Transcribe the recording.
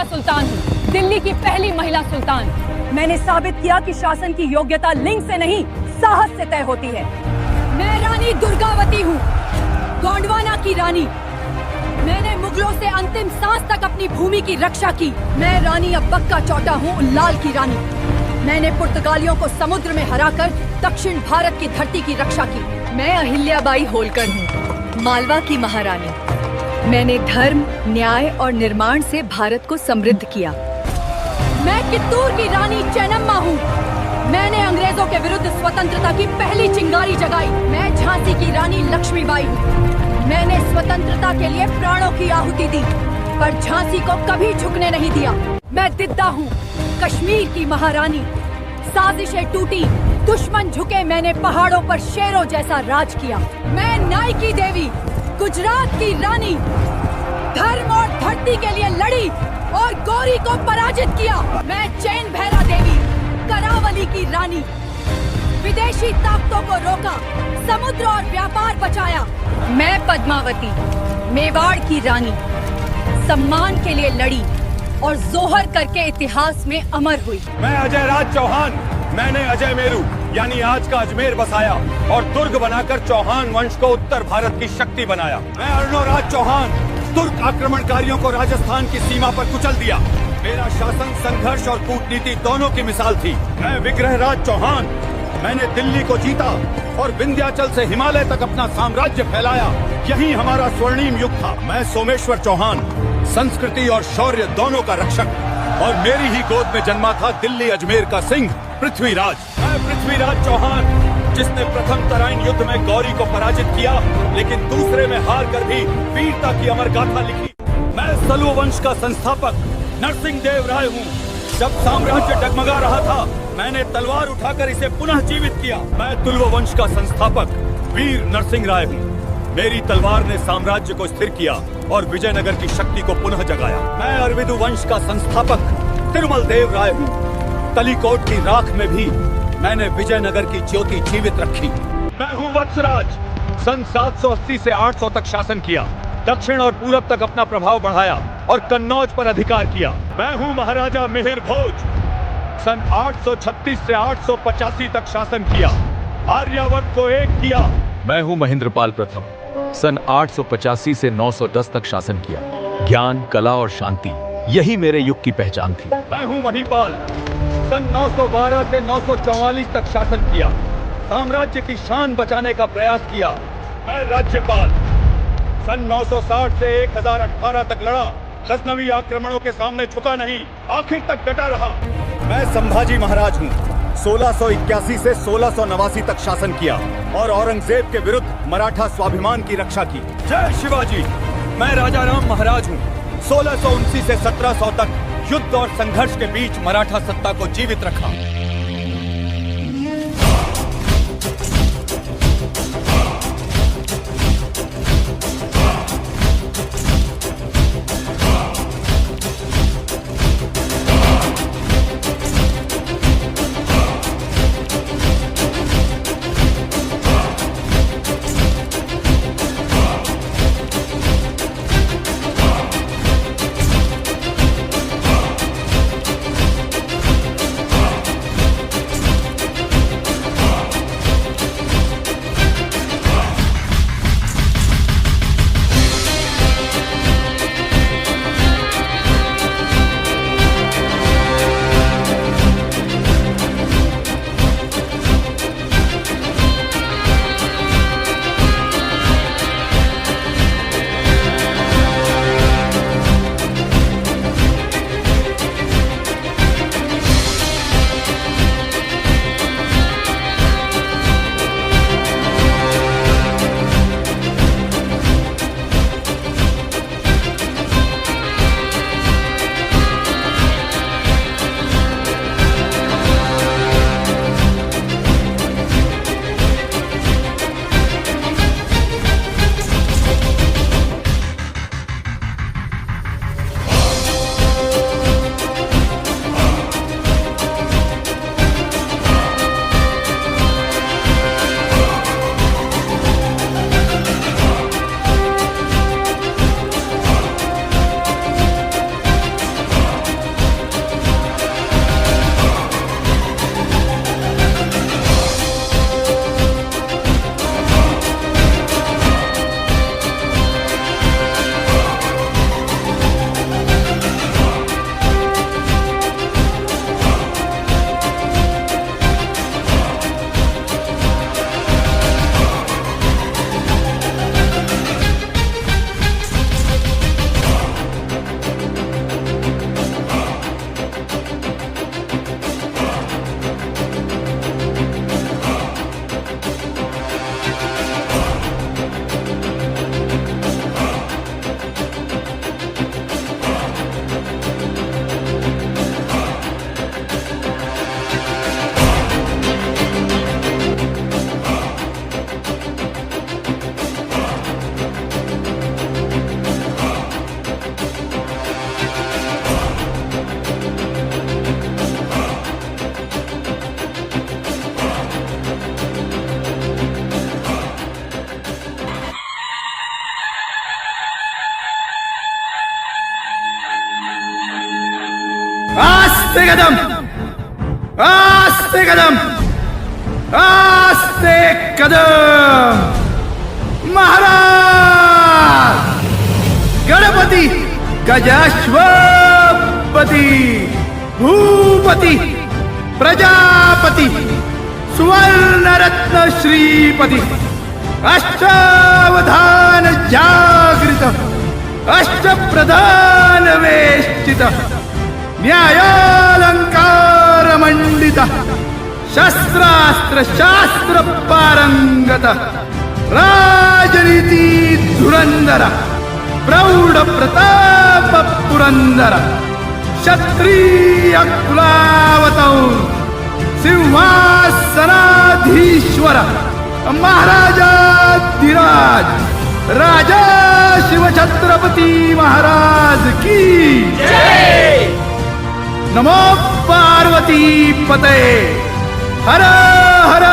सुल्तान हूँ, दिल्ली की पहली महिला सुल्तान। मैंने साबित किया कि शासन की योग्यता लिंग से नहीं, साहस से तय होती है। मैं रानी दुर्गावती हूँ, गोंडवाना की रानी। मैंने मुगलों से अंतिम सांस तक अपनी भूमि की रक्षा की। मैं रानी अब्बक्का चौटा हूँ, उल्लाल की रानी। मैंने पुर्तगालियों को समुद्र में हराकर दक्षिण भारत की धरती की रक्षा की। मैं अहिल्याबाई होलकर हूँ, मालवा की महारानी। मैंने धर्म, न्याय और निर्माण से भारत को समृद्ध किया। मैं कित्तूर की रानी चेन्नम्मा हूँ। मैंने अंग्रेजों के विरुद्ध स्वतंत्रता की पहली चिंगारी जगाई। मैं झांसी की रानी लक्ष्मीबाई हूँ। मैंने स्वतंत्रता के लिए प्राणों की आहुति दी, पर झांसी को कभी झुकने नहीं दिया। मैं दिद्दा हूँ, कश्मीर की महारानी। साजिशें टूटी, दुश्मन झुके, मैंने पहाड़ों पर शेरों जैसा राज किया। मैं नाई की देवी, गुजरात की रानी, धर्म और धरती के लिए लड़ी और गौरी को पराजित किया। मैं चैन भैरा देवी, करावली की रानी, विदेशी ताकतों को रोका, समुद्र और व्यापार बचाया। मैं पद्मावती, मेवाड़ की रानी, सम्मान के लिए लड़ी और जोहर करके इतिहास में अमर हुई। मैं अजय राज चौहान, मैंने अजय मेरू यानी आज का अजमेर बसाया और दुर्ग बनाकर चौहान वंश को उत्तर भारत की शक्ति बनाया। मैं अर्णोराज चौहान, तुर्क आक्रमणकारियों को राजस्थान की सीमा पर कुचल दिया। मेरा शासन संघर्ष और कूटनीति दोनों की मिसाल थी। मैं विग्रहराज चौहान, मैंने दिल्ली को जीता और विंध्याचल से हिमालय तक अपना साम्राज्य फैलाया। यही हमारा स्वर्णिम युग था। मैं सोमेश्वर चौहान, संस्कृति और शौर्य दोनों का रक्षक, और मेरी ही गोद में जन्मा था दिल्ली अजमेर का सिंह पृथ्वीराज। मैं पृथ्वीराज चौहान, जिसने प्रथम तराइन युद्ध में गौरी को पराजित किया, लेकिन दूसरे में हार कर भी वीरता की अमर गाथा लिखी। मैं सलू वंश का संस्थापक नरसिंह देव राय हूँ। जब साम्राज्य डगमगा रहा था, मैंने तलवार उठाकर इसे पुनः जीवित किया। मैं तुलुव वंश का संस्थापक वीर नरसिंह राय हूँ। मेरी तलवार ने साम्राज्य को स्थिर किया और विजयनगर की शक्ति को पुनः जगाया। मैं अरविदु वंश का संस्थापक तिरुमल देव राय हूँ। तलीकोट की राख में भी मैंने विजयनगर की ज्योति जीवित रखी। मैं हूँ वत्सराज, सन 780 से 800 तक शासन किया, दक्षिण और पूरब तक अपना प्रभाव बढ़ाया और कन्नौज पर अधिकार किया। मैं हूँ महाराजा मिहिर भोज, सन 836 से 885 तक शासन किया, आर्यावर्त को एक किया। मैं हूँ महेंद्रपाल प्रथम, सन 885 से 910 तक शासन किया। ज्ञान, कला और शांति, यही मेरे युग की पहचान थी। मैं हूँ महीपाल, सन 912 से 944 तक शासन किया, साम्राज्य की शान बचाने का प्रयास किया। मैं राज्यपाल, सन 960 से 1018 तक लड़ा, गजनवी आक्रमणों के सामने झुका नहीं, आखिर तक डटा रहा। मैं संभाजी महाराज हूँ, 1681 से 1689 तक शासन किया और औरंगजेब के विरुद्ध मराठा स्वाभिमान की रक्षा की। जय शिवाजी। मैं राजा राम महाराज हूँ, 1679 से 1700 तक युद्ध और संघर्ष के बीच मराठा सत्ता को जीवित रखा। कदम, आस्ते कदम, आस्ते कदम. महाराज गणपती गजाश्वपती भूपती प्रजापती सुवर्णरत्न श्रीपती अष्टावधान जागृत अष्टप्रधान वेष्टित न्यायालंकार मंडित शस्त्रास्त्र शास्त्र पारंगत राजनीती धुरंधर प्रौढ प्रताप पुरंदर क्षत्रिय कुलावतौर सिंहासनाधीश्वर महाराजाधिराज राजा शिवछत्रपती महाराज की जय. नमो पार्वती पते हर हर